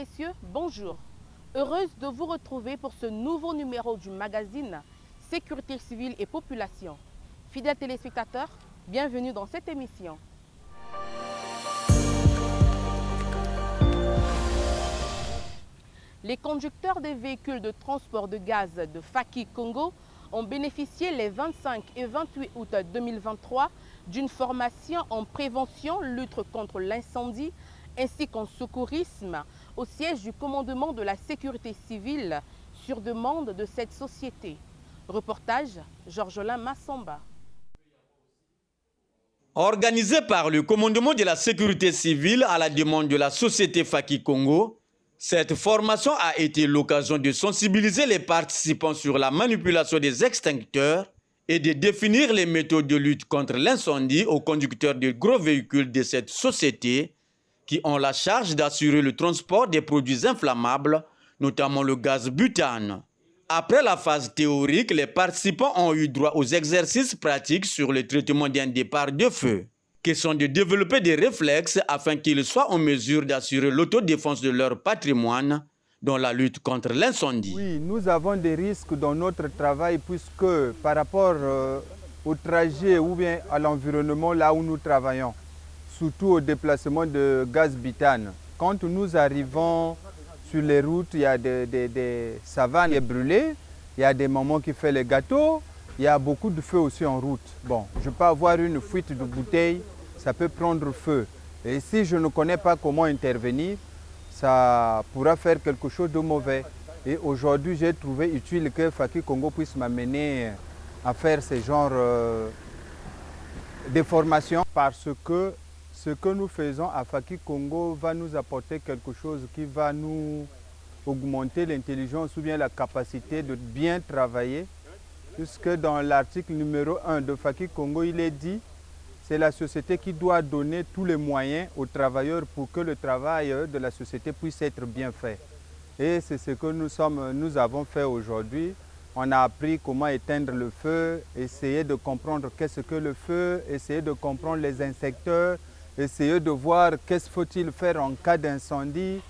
messieurs, bonjour. Heureuse de vous retrouver pour ce nouveau numéro du magazine Sécurité civile et population. Fidèles téléspectateurs, bienvenue dans cette émission. Les conducteurs des véhicules de transport de gaz de Faki Congo ont bénéficié les 25 et 28 août 2023 d'une formation en prévention, lutte contre l'incendie ainsi qu'en secourisme au siège du commandement de la sécurité civile sur demande de cette société. Reportage Georgelin Massamba. Organisé par le commandement de la sécurité civile à la demande de la société Faki Congo, cette formation a été l'occasion de sensibiliser les participants sur la manipulation des extincteurs et de définir les méthodes de lutte contre l'incendie aux conducteurs de gros véhicules de cette société qui ont la charge d'assurer le transport des produits inflammables, notamment le gaz butane. Après la phase théorique, les participants ont eu droit aux exercices pratiques sur le traitement d'un départ de feu, qui sont de développer des réflexes afin qu'ils soient en mesure d'assurer l'autodéfense de leur patrimoine dans la lutte contre l'incendie. Oui, nous avons des risques dans notre travail puisque par rapport au trajet ou bien à l'environnement là où nous travaillons, surtout au déplacement de gaz butane. Quand nous arrivons sur les routes, il y a des savanes brûlées, il y a des moments qui font les gâteaux, il y a beaucoup de feu aussi en route. Bon, je peux avoir une fuite de bouteilles, ça peut prendre feu. Et si je ne connais pas comment intervenir, ça pourra faire quelque chose de mauvais. Et aujourd'hui, j'ai trouvé utile que Faki Congo puisse m'amener à faire ce genre de formation parce que ce que nous faisons à Faki Congo va nous apporter quelque chose qui va nous augmenter l'intelligence ou bien la capacité de bien travailler. Puisque dans l'article numéro 1 de Faki Congo, il est dit c'est la société qui doit donner tous les moyens aux travailleurs pour que le travail de la société puisse être bien fait. Et c'est ce que nous avons fait aujourd'hui. On a appris comment éteindre le feu, essayer de comprendre qu'est-ce que le feu, essayer de comprendre les inspecteurs, essayer de voir qu'est-ce qu'il faut-il faire en cas d'incendie,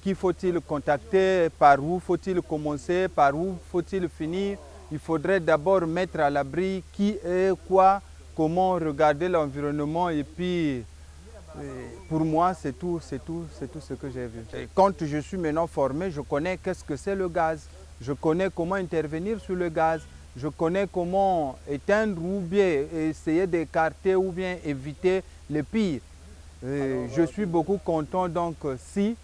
qui faut-il contacter, par où faut-il commencer, par où faut-il finir. Il faudrait d'abord mettre à l'abri qui est quoi, comment regarder l'environnement et puis pour moi c'est tout ce que j'ai vu. Et quand je suis maintenant formé, je connais qu'est-ce que c'est le gaz, je connais comment intervenir sur le gaz, je connais comment éteindre ou bien essayer d'écarter ou bien éviter le pire. Je suis beaucoup content donc si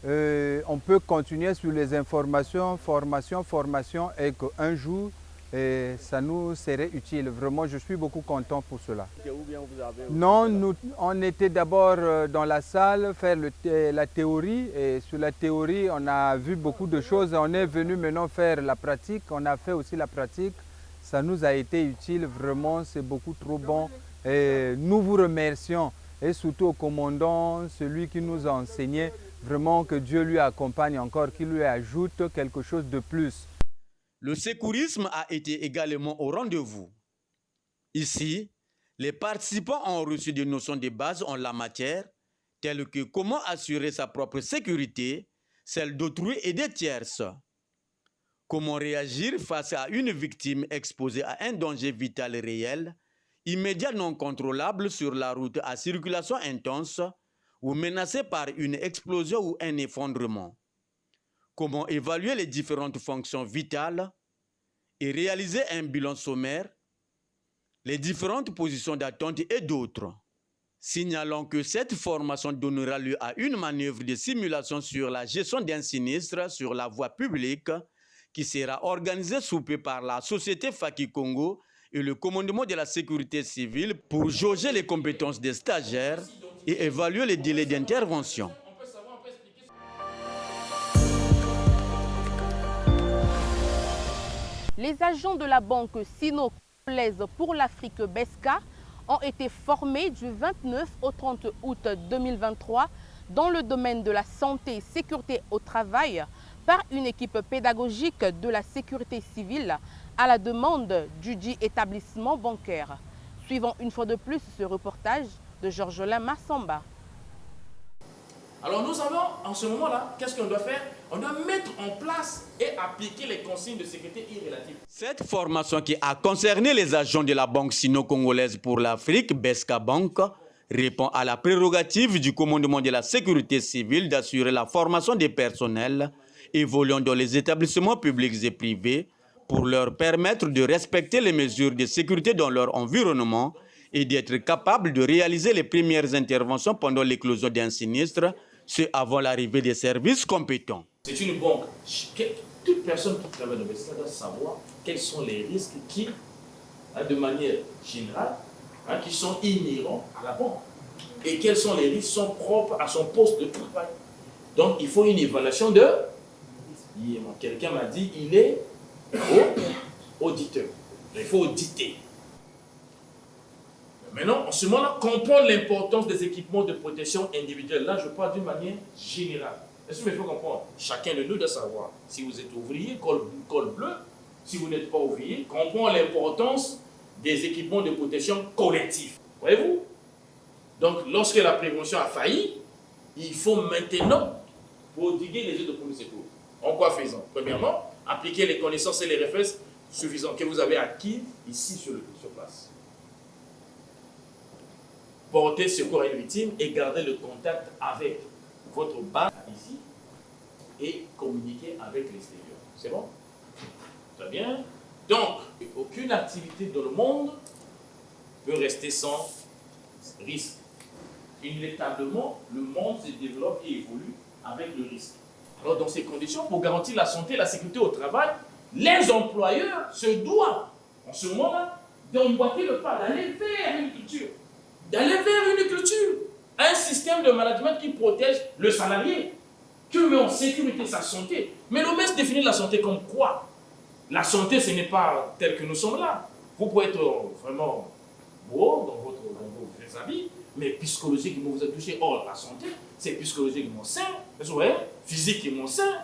on peut continuer sur les informations, formation et qu'un jour ça nous serait utile. Vraiment, je suis beaucoup content pour cela. Non, on était d'abord dans la salle faire la théorie et sur la théorie on a vu beaucoup de choses. On est venu maintenant faire la pratique, on a fait aussi la pratique. Ça nous a été utile, vraiment c'est beaucoup trop bon. Et nous vous remercions et surtout au commandant, celui qui nous a enseigné. Vraiment que Dieu lui accompagne encore, qu'il lui ajoute quelque chose de plus. Le secourisme a été également au rendez-vous. Ici, les participants ont reçu des notions de base en la matière, telles que comment assurer sa propre sécurité, celle d'autrui et des tierces. Comment réagir face à une victime exposée à un danger vital réel, immédiat non contrôlable sur la route à circulation intense, ou menacé par une explosion ou un effondrement. Comment évaluer les différentes fonctions vitales et réaliser un bilan sommaire, les différentes positions d'attente et d'autres. Signalons que cette formation donnera lieu à une manœuvre de simulation sur la gestion d'un sinistre sur la voie publique qui sera organisée sous peu par la société Faki Congo et le commandement de la sécurité civile pour jauger les compétences des stagiaires et évaluer les délais d'intervention. Les agents de la banque Sino-Congolaise pour l'Afrique BESCA ont été formés du 29 au 30 août 2023 dans le domaine de la santé et sécurité au travail par une équipe pédagogique de la sécurité civile à la demande du dit établissement bancaire. Suivons une fois de plus ce reportage de Georgelin Massamba. Alors nous avons, en ce moment-là, qu'est-ce qu'on doit faire? On doit mettre en place et appliquer les consignes de sécurité irrélatives. Cette formation qui a concerné les agents de la Banque sino-congolaise pour l'Afrique, Beska Bank, répond à la prérogative du commandement de la sécurité civile d'assurer la formation des personnels évoluant dans les établissements publics et privés pour leur permettre de respecter les mesures de sécurité dans leur environnement et d'être capables de réaliser les premières interventions pendant l'éclosion d'un sinistre, ce avant l'arrivée des services compétents. C'est une banque. Toute personne qui travaille dans le secteur doit savoir quels sont les risques qui, de manière générale, qui sont inhérents à la banque. Et quels sont les risques qui sont propres à son poste de travail. Donc il faut une évaluation de... Quelqu'un m'a dit, il est auditeur. Il faut auditer. Maintenant, en ce moment-là, comprendre l'importance des équipements de protection individuelle. Là, je parle d'une manière générale. Est-ce qu'il faut comprendre? Chacun de nous doit savoir. Si vous êtes ouvrier, col bleu. Si vous n'êtes pas ouvrier, comprendre l'importance des équipements de protection collectifs. Voyez-vous? Donc, lorsque la prévention a failli, il faut maintenant prodiguer les aides de premier secours. En quoi faisant? Premièrement, appliquer les connaissances et les réflexes suffisants que vous avez acquis ici sur place. Porter secours à une victime et garder le contact avec votre base ici et communiquer avec l'extérieur. C'est bon? Très bien. Donc, aucune activité dans le monde peut rester sans risque. Inévitablement, le monde se développe et évolue avec le risque. Alors, dans ces conditions, pour garantir la santé et la sécurité au travail, les employeurs se doivent, en ce moment-là, d'emboîter le pas, d'aller vers une culture. Un système de management qui protège le salarié, qui met en sécurité sa santé. Mais l'OMS définit la santé comme quoi? La santé, ce n'est pas tel que nous sommes là. Vous pouvez être vraiment beau dans vos habits, mais psychologiquement, vous êtes touché. Or, la santé, c'est psychologiquement sain. Est-ce que vous voyez? Physiquement sain.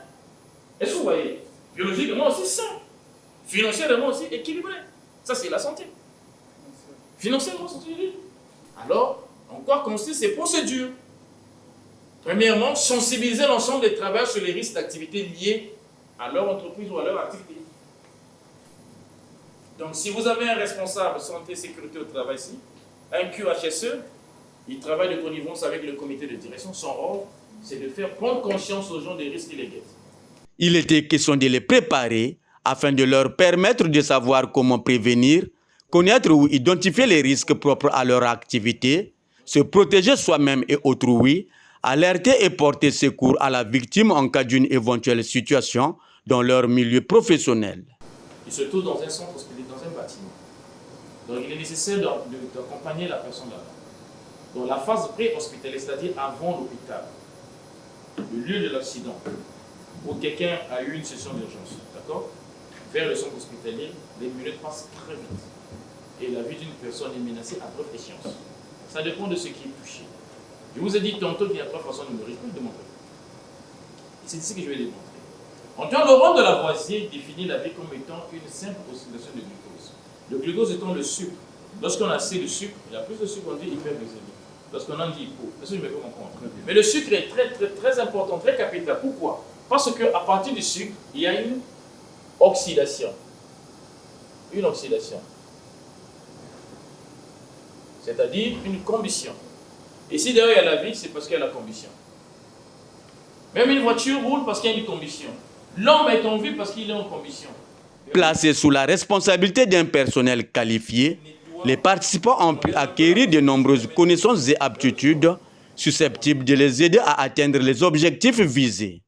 Est-ce que vous voyez? Biologiquement aussi sain. Financièrement aussi équilibré. Ça, c'est la santé. Financièrement, c'est équilibré. Alors, en quoi consistent ces procédures? Premièrement, sensibiliser l'ensemble des travailleurs sur les risques d'activité liés à leur entreprise ou à leur activité. Donc, si vous avez un responsable santé et sécurité au travail ici, un QHSE, il travaille de connivence avec le comité de direction. Son rôle, c'est de faire prendre conscience aux gens des risques qui les guettent. Il était question de les préparer afin de leur permettre de savoir comment prévenir, connaître ou identifier les risques propres à leur activité, se protéger soi-même et autrui, alerter et porter secours à la victime en cas d'une éventuelle situation dans leur milieu professionnel. Il se trouve dans un centre hospitalier, dans un bâtiment. Donc il est nécessaire d'accompagner la personne là-bas. Dans la phase pré-hospitalière, c'est-à-dire avant l'hôpital, le lieu de l'accident, où quelqu'un a eu une session d'urgence, d'accord? Vers le centre hospitalier, les minutes passent très vite. Et la vie d'une personne est menacée à brève échéance. Ça dépend de ce qui est touché. Je vous ai dit tantôt qu'il y a trois façons de mourir. Je peux le démontrer. Et c'est ici que je vais démontrer. Antoine Laurent de Lavoisier définit la vie comme étant une simple oscillation de glucose. Le glucose étant le sucre. Lorsqu'on a assez de sucre, il y a plus de sucre, on dit hyperglycémie. Lorsqu'on en dit hypo, est-ce que je me fais comprendre? Mais le sucre est très important, très capital. Pourquoi? Parce qu'à partir du sucre, il y a une oxydation. Une oxydation. C'est-à-dire une combustion. Et si d'ailleurs il y a la vie, c'est parce qu'il y a la combustion. Même une voiture roule parce qu'il y a une combustion. L'homme est en vie parce qu'il est en combustion. Placés sous la responsabilité d'un personnel qualifié, les participants ont pu acquérir de nombreuses connaissances et aptitudes susceptibles de les aider à atteindre les objectifs visés.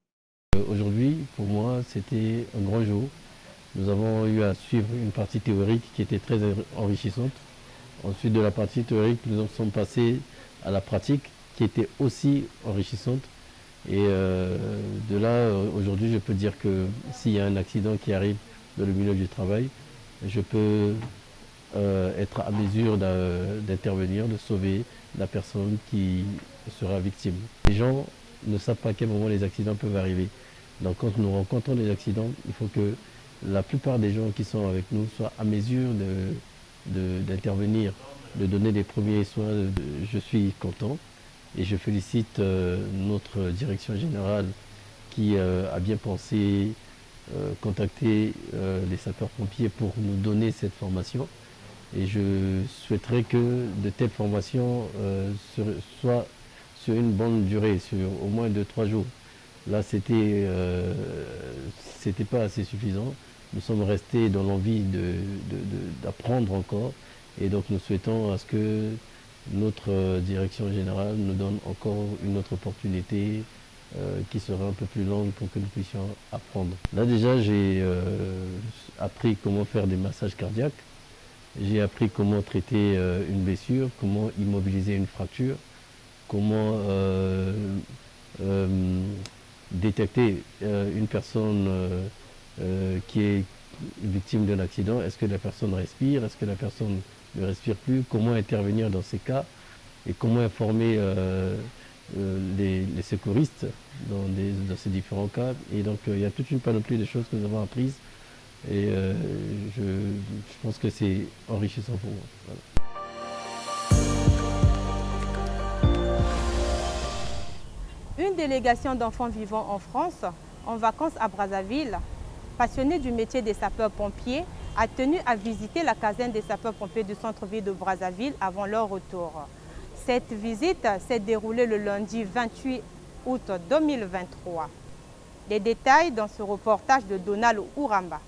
Aujourd'hui, pour moi, c'était un grand jour. Nous avons eu à suivre une partie théorique qui était très enrichissante. Ensuite de la partie théorique, nous sommes passés à la pratique qui était aussi enrichissante. Et de là, aujourd'hui, je peux dire que s'il y a un accident qui arrive dans le milieu du travail, je peux être à mesure d'intervenir, de sauver la personne qui sera victime. Les gens ne savent pas à quel moment les accidents peuvent arriver. Donc quand nous rencontrons des accidents, il faut que la plupart des gens qui sont avec nous soient à mesure d'intervenir, de donner les premiers soins. Je suis content Et je félicite notre direction générale qui a bien pensé contacter les sapeurs-pompiers pour nous donner cette formation. Et je souhaiterais que de telles formations soient sur une bonne durée, sur au moins 2-3 jours. Là, c'était pas assez suffisant. Nous sommes restés dans l'envie d'apprendre encore. Et donc, nous souhaitons à ce que notre direction générale nous donne encore une autre opportunité qui sera un peu plus longue pour que nous puissions apprendre. Là, déjà, j'ai appris comment faire des massages cardiaques. J'ai appris comment traiter une blessure, comment immobiliser une fracture, comment détecter une personne qui est victime d'un accident. Est-ce que la personne respire? Est-ce que la personne ne respire plus? Comment intervenir dans ces cas? Et comment informer les secouristes dans ces différents cas? Et donc, il y a toute une panoplie de choses que nous avons apprises. Et je pense que c'est enrichissant pour moi. Voilà. Une délégation d'enfants vivant en France, en vacances à Brazzaville, passionnés du métier des sapeurs-pompiers, a tenu à visiter la caserne des sapeurs-pompiers du centre-ville de Brazzaville avant leur retour. Cette visite s'est déroulée le lundi 28 août 2023. Les détails dans ce reportage de Donald Ouramba.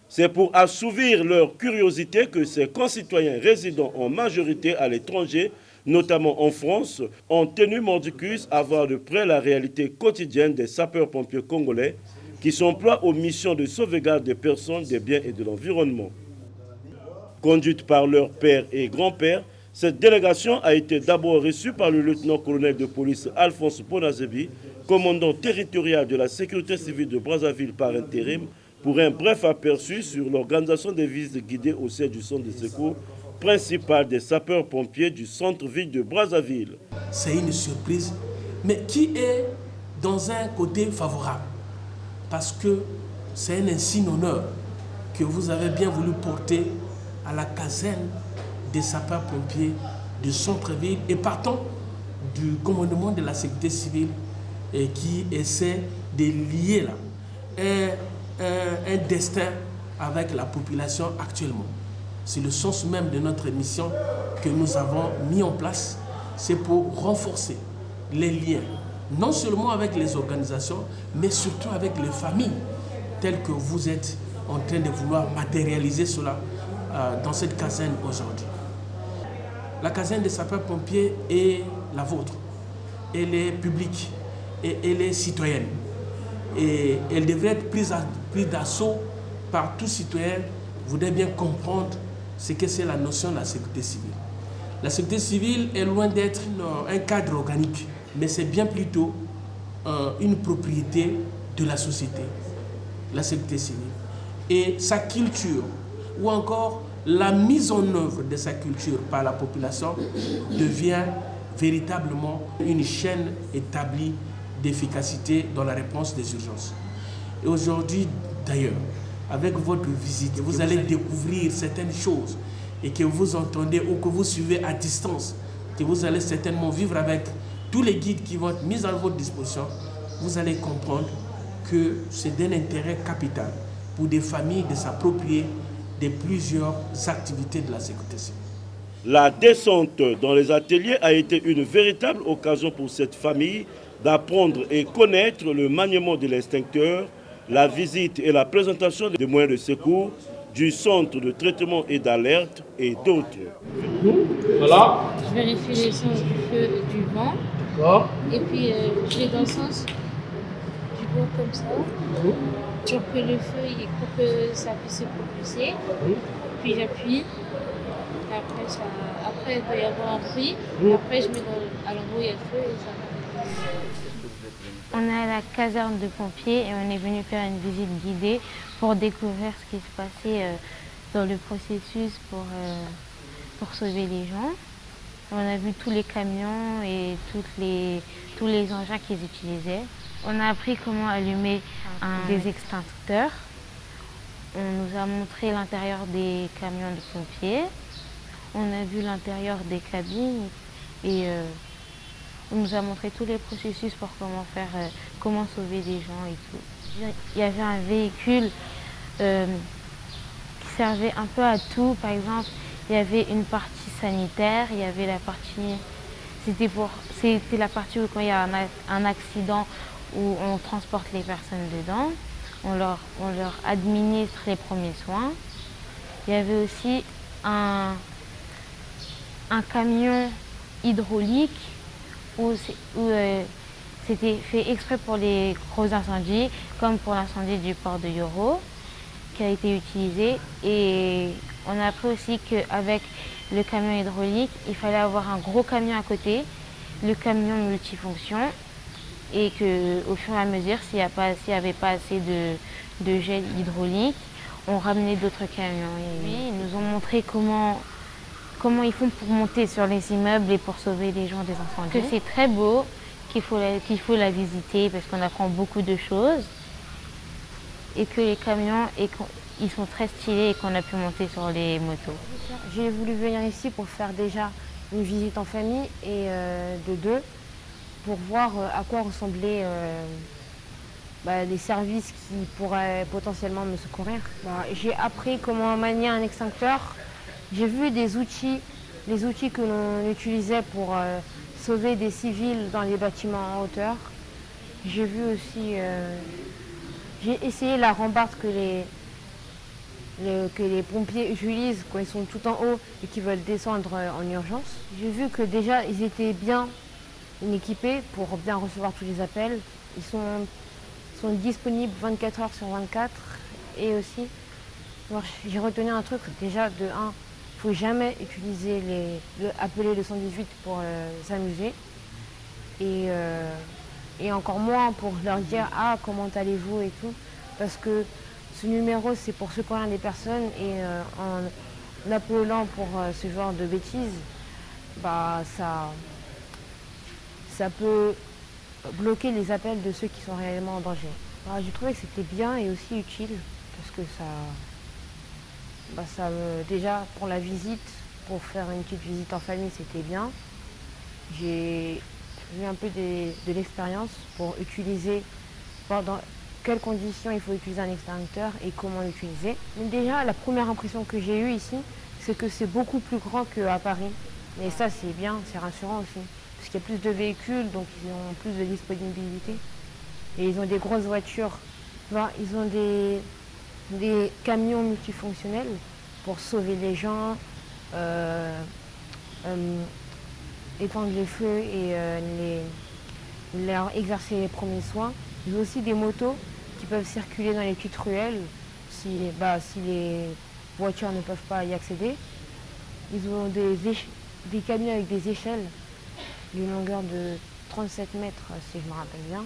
C'est pour assouvir leur curiosité que ces concitoyens résidant en majorité à l'étranger, notamment en France, ont tenu mordicus à voir de près la réalité quotidienne des sapeurs-pompiers congolais qui s'emploient aux missions de sauvegarde des personnes, des biens et de l'environnement. Conduite par leur père et grand-père, cette délégation a été d'abord reçue par le lieutenant-colonel de police Alphonse Bonazebi, commandant territorial de la sécurité civile de Brazzaville par intérim, pour un bref aperçu sur l'organisation des visites guidées au sein du centre de secours principal des sapeurs-pompiers du centre-ville de Brazzaville. C'est une surprise, mais qui est dans un côté favorable, parce que c'est un insigne honneur que vous avez bien voulu porter à la caserne des sapeurs-pompiers du centre-ville et partant du commandement de la sécurité civile et qui essaie de lier là un destin avec la population actuellement. C'est le sens même de notre mission que nous avons mis en place. C'est pour renforcer les liens, non seulement avec les organisations, mais surtout avec les familles, telles que vous êtes en train de vouloir matérialiser cela dans cette caserne aujourd'hui. La caserne des sapeurs-pompiers est la vôtre. Elle est publique et elle est citoyenne. Et elle devrait être prise d'assaut par tout citoyen. Vous devez bien comprendre ce que c'est la notion de la sécurité civile. La sécurité civile est loin d'être un cadre organique, mais c'est bien plutôt une propriété de la société, la sécurité civile. Et sa culture, ou encore la mise en œuvre de sa culture par la population, devient véritablement une chaîne établie d'efficacité dans la réponse des urgences. Et aujourd'hui, d'ailleurs, avec votre visite, vous allez découvrir certaines choses et que vous entendez ou que vous suivez à distance, que vous allez certainement vivre avec tous les guides qui vont être mis à votre disposition. Vous allez comprendre que c'est d'un intérêt capital pour des familles de s'approprier de plusieurs activités de la sécurité civile. La descente dans les ateliers a été une véritable occasion pour cette famille d'apprendre et connaître le maniement de l'extincteur, la visite et la présentation des moyens de secours, du centre de traitement et d'alerte et d'autres. Voilà. Je vérifie le sens du feu et du vent. D'accord. Et puis je l'ai dans le sens du vent comme ça. Pour que le feu, pour que ça puisse se propulser. Puis j'appuie. Et après, il doit y avoir un bruit. Et après, je mets à l'endroit où il y a le feu et ça va. On est à la caserne de pompiers et on est venu faire une visite guidée pour découvrir ce qui se passait dans le processus pour sauver les gens. On a vu tous les camions et tous les engins qu'ils utilisaient. On a appris comment allumer des extincteurs. On nous a montré l'intérieur des camions de pompiers. On a vu l'intérieur des cabines et on nous a montré tous les processus pour comment sauver des gens et tout. Il y avait un véhicule qui servait un peu à tout. Par exemple, il y avait une partie sanitaire, il y avait la partie... C'était la partie où quand il y a un accident où on transporte les personnes dedans, on leur administre les premiers soins. Il y avait aussi un camion hydraulique où c'était fait exprès pour les gros incendies, comme pour l'incendie du port de Yoro, qui a été utilisé. Et on a appris aussi qu'avec le camion hydraulique, il fallait avoir un gros camion à côté, le camion multifonction, et qu'au fur et à mesure, s'il n'y avait pas assez de gel hydraulique, on ramenait d'autres camions. Et oui, ils nous ont montré comment ils font pour monter sur les immeubles et pour sauver les gens des incendies. Que c'est très beau, qu'il faut la visiter parce qu'on apprend beaucoup de choses. Et que les camions, ils sont très stylés et qu'on a pu monter sur les motos. J'ai voulu venir ici pour faire déjà une visite en famille et de deux, pour voir à quoi ressemblaient les services qui pourraient potentiellement me secourir. J'ai appris comment manier un extincteur. J'ai vu les outils que l'on utilisait pour sauver des civils dans les bâtiments en hauteur. J'ai vu aussi, j'ai essayé la rambarde que les pompiers utilisent quand ils sont tout en haut et qui veulent descendre en urgence. J'ai vu que déjà ils étaient bien équipés pour bien recevoir tous les appels. Ils sont disponibles 24 heures sur 24 et aussi, j'ai retenu un truc déjà de 1. Il ne faut jamais utiliser appeler le 118 pour s'amuser et encore moins pour leur dire « Ah, comment allez-vous » et tout. Parce que ce numéro, c'est pour secourir les personnes et en appelant pour ce genre de bêtises, ça peut bloquer les appels de ceux qui sont réellement en danger. J'ai trouvé que c'était bien et aussi utile parce que déjà pour la visite, pour faire une petite visite en famille, c'était bien. J'ai eu un peu de l'expérience pour utiliser, dans quelles conditions il faut utiliser un extincteur et comment l'utiliser. Déjà, la première impression que j'ai eue ici, c'est que c'est beaucoup plus grand qu'à Paris. Et ça, c'est bien, c'est rassurant aussi. Parce qu'il y a plus de véhicules, donc ils ont plus de disponibilité. Et ils ont des grosses voitures. Ils ont des camions multifonctionnels pour sauver les gens, éteindre les feux et leur exercer les premiers soins. Ils ont aussi des motos qui peuvent circuler dans les petites ruelles si les voitures ne peuvent pas y accéder. Ils ont des camions avec des échelles d'une longueur de 37 mètres, si je me rappelle bien.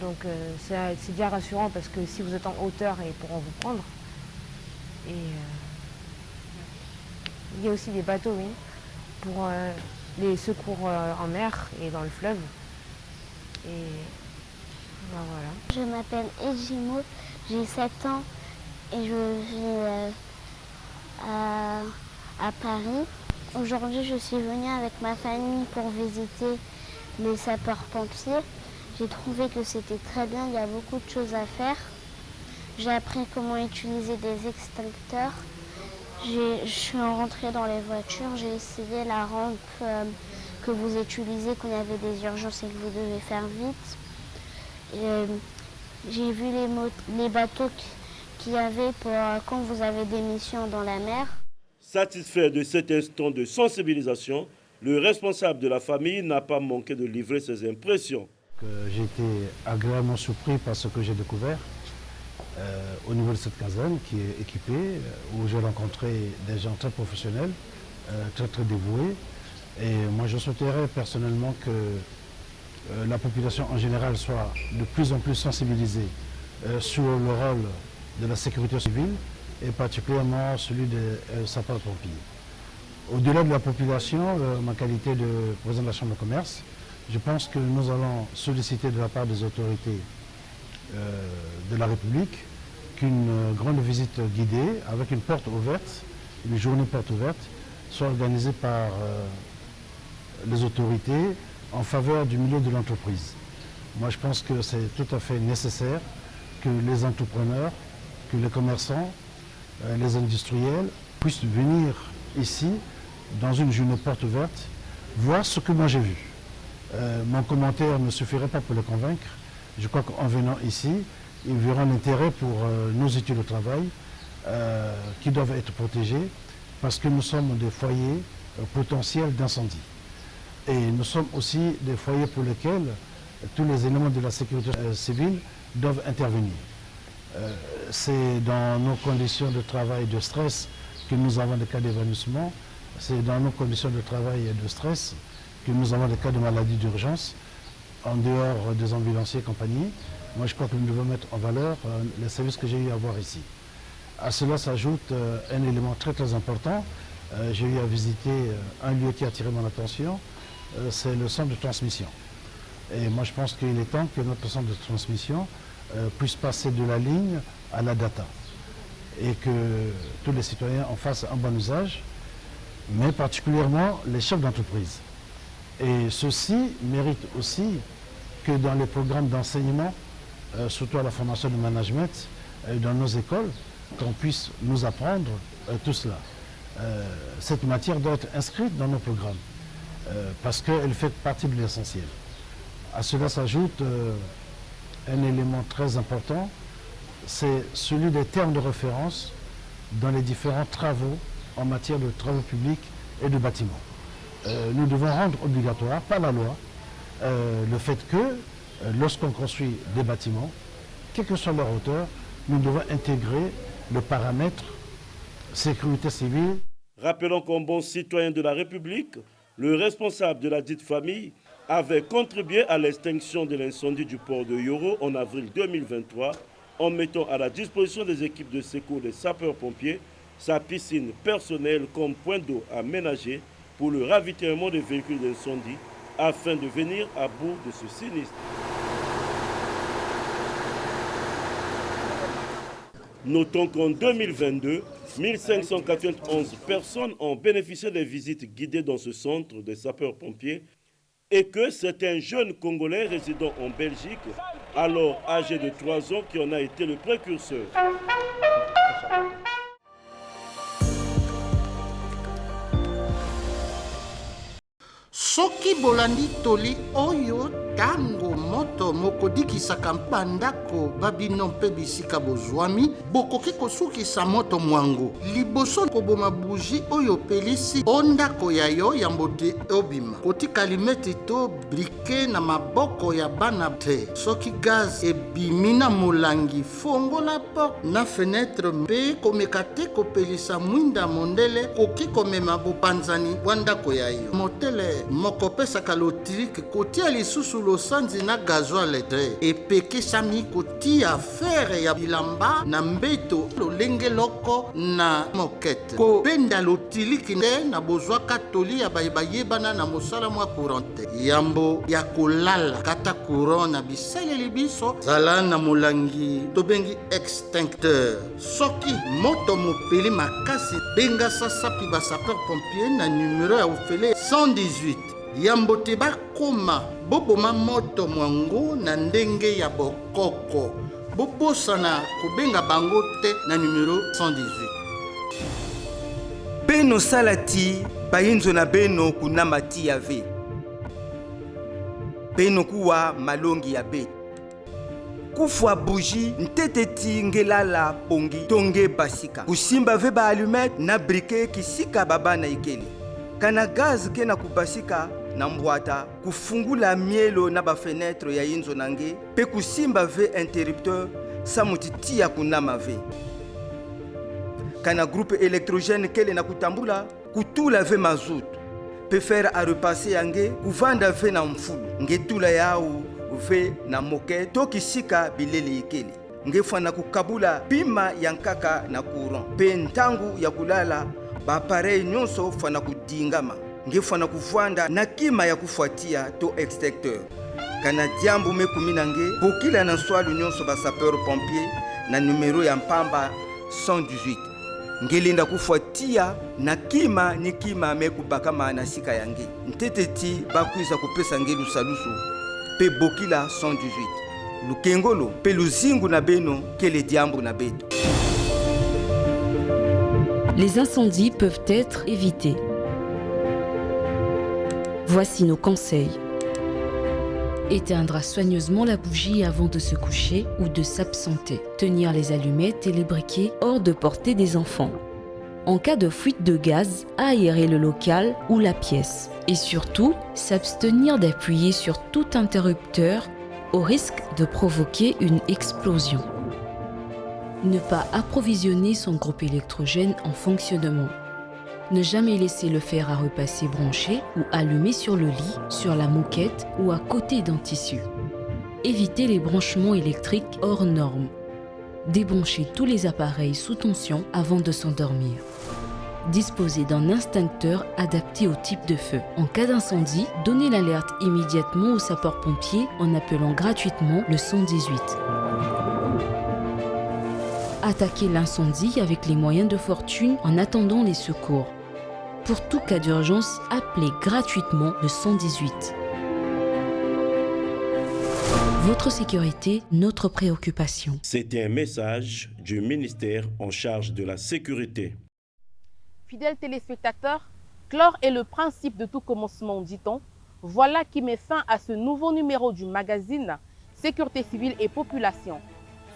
Donc c'est bien rassurant parce que si vous êtes en hauteur, ils pourront vous prendre. Et il y a aussi des bateaux, oui, pour les secours en mer et dans le fleuve. Et voilà. Je m'appelle Ejimo, j'ai 7 ans et je vis à Paris. Aujourd'hui, je suis venue avec ma famille pour visiter les sapeurs-pompiers. J'ai trouvé que c'était très bien, il y a beaucoup de choses à faire. J'ai appris comment utiliser des extincteurs. Je suis rentrée dans les voitures, j'ai essayé la rampe que vous utilisez quand il y avait des urgences et que vous devez faire vite. J'ai vu les bateaux qu'il y avait pour quand vous avez des missions dans la mer. Satisfait de cet instant de sensibilisation, le responsable de la famille n'a pas manqué de livrer ses impressions. J'ai été agréablement surpris par ce que j'ai découvert au niveau de cette caserne qui est équipée, où j'ai rencontré des gens très professionnels, très dévoués. Et moi, je souhaiterais personnellement que la population en général soit de plus en plus sensibilisée sur le rôle de la sécurité civile et particulièrement celui des sapeurs-pompiers. Au-delà de la population, ma qualité de président de la Chambre de commerce, je pense que nous allons solliciter de la part des autorités de la République qu'une grande visite guidée avec une porte ouverte, une journée porte ouverte, soit organisé par les autorités en faveur du milieu de l'entreprise. Moi, je pense que c'est tout à fait nécessaire que les entrepreneurs, que les commerçants, les industriels puissent venir ici, dans une journée porte ouverte, voir ce que moi j'ai vu. Mon commentaire ne suffirait pas pour les convaincre. Je crois qu'en venant ici, ils verront l'intérêt pour nos outils de travail qui doivent être protégés parce que nous sommes des foyers potentiels d'incendie. Et nous sommes aussi des foyers pour lesquels tous les éléments de la sécurité civile doivent intervenir. C'est dans nos conditions de travail de stress que nous avons des cas d'évanouissement. C'est dans nos conditions de travail et de stress que nous avons des cas de maladie d'urgence en dehors des ambulanciers et compagnie. Moi, je crois que nous devons mettre en valeur les services que j'ai eu à voir ici. À cela s'ajoute un élément très très important. J'ai eu à visiter un lieu qui a attiré mon attention, c'est le centre de transmission. Et moi, je pense qu'il est temps que notre centre de transmission puisse passer de la ligne à la data et que tous les citoyens en fassent un bon usage, mais particulièrement les chefs d'entreprise. Et ceci mérite aussi que dans les programmes d'enseignement, surtout à la formation de management, dans nos écoles, qu'on puisse nous apprendre tout cela. Cette matière doit être inscrite dans nos programmes parce qu'elle fait partie de l'essentiel. À cela s'ajoute un élément très important, c'est celui des termes de référence dans les différents travaux en matière de travaux publics et de bâtiments. Nous devons rendre obligatoire, par la loi, le fait que lorsqu'on construit des bâtiments, quelle que soit leur hauteur, nous devons intégrer le paramètre sécurité civile. Rappelons qu'en bon citoyen de la République, le responsable de la dite famille avait contribué à l'extinction de l'incendie du port de Yoro en avril 2023 en mettant à la disposition des équipes de secours des sapeurs-pompiers sa piscine personnelle comme point d'eau aménagé pour le ravitaillement des véhicules d'incendie afin de venir à bout de ce sinistre. Notons qu'en 2022, 1591 personnes ont bénéficié des visites guidées dans ce centre des sapeurs-pompiers et que c'est un jeune Congolais résidant en Belgique, alors âgé de 3 ans, qui en a été le précurseur. Soki bolandi toli oyo tango moto mokodikisaka mpandako babino mpe bisika bozwami bokoki kosukisa moto mwangu liboso koboma buji oyo pelisi ondako ya yo yambo te obima kotika limeti to brike na maboko ya bana te soki gaz ebimi na molangi fongola porte na fenêtre mpe komeka te kopelisa mwinda mondele koki komema bopanzani bwa ndako ya yo motele moko pesaka lotirike kotia lisusu losanzi na gazoil te epekisami kotia fere ya bilamba na mbeto lolenge loko na mokete kobenda lotiliki nde na bozwaka toli ya bayebana na mosala mwa courant te yambo ya kolala kata courant na bisaleli biso zala na molangi tobengi extincteur soki moto mopeli makasi benga sasapi ba sapeur pompier na numero ya ofele 118 yambo te bakoma boboma moto mwangu na ndenge ya bokoko bobosana kobenga bango te na numero 118 beno salati bayinzo na beno kunamba ti ya ve beno kuwa malongi ya beti kufwa buji ntete ti ngelala pongi tonge basika kusimba ve ba allumette na brike kisika baba na ikeli kana gaz ke na kubasika na mbwata kufungula mielo na ba fenêtre ya yinzo nange pe kusimba ve interrupteur samuti ti ya kunama ve kana groupe électrogène kele na kutambula kutula ve mazout pe faire à repasser yange kuvanda ve na mfulu ngetula yao ve na moke to kisika bileli ikeli ngefana kukabula pima yankaka na courant pe ntangu ya kulala ba appareil nyonso fana kudingama ngefana kuvwanda na kima ya kufuatia to extincteur kana diambu mekumina nge bokila na swali nyonso ba sapeur pompier na numero ya mpamba 118 ngelinda kufuatia na kima ni kima amekubakama na sika yange nteteti bakuiza kupesa ngelu salusu pe bokila 118 lukengolo pe luzingu na beno kele diambu na beto. Les incendies peuvent être évités. Voici nos conseils. Éteindre soigneusement la bougie avant de se coucher ou de s'absenter. Tenir les allumettes et les briquets hors de portée des enfants. En cas de fuite de gaz, aérer le local ou la pièce. Et surtout, s'abstenir d'appuyer sur tout interrupteur au risque de provoquer une explosion. Ne pas approvisionner son groupe électrogène en fonctionnement. Ne jamais laisser le fer à repasser branché ou allumé sur le lit, sur la moquette ou à côté d'un tissu. Éviter les branchements électriques hors normes. Débrancher tous les appareils sous tension avant de s'endormir. Disposer d'un extincteur adapté au type de feu. En cas d'incendie, donnez l'alerte immédiatement aux sapeurs-pompiers en appelant gratuitement le 118. Attaquer l'incendie avec les moyens de fortune en attendant les secours. Pour tout cas d'urgence, appelez gratuitement le 118. Votre sécurité, notre préoccupation. C'était un message du ministère en charge de la sécurité. Fidèles téléspectateurs, clore est le principe de tout commencement, dit-on. Voilà qui met fin à ce nouveau numéro du magazine Sécurité civile et population.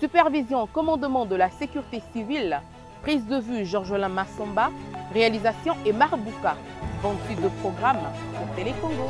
Supervision, commandement de la sécurité civile, prise de vue Georges-Olain Massamba, réalisation et Marbouka. Bonne suite de programme pour Télé Congo.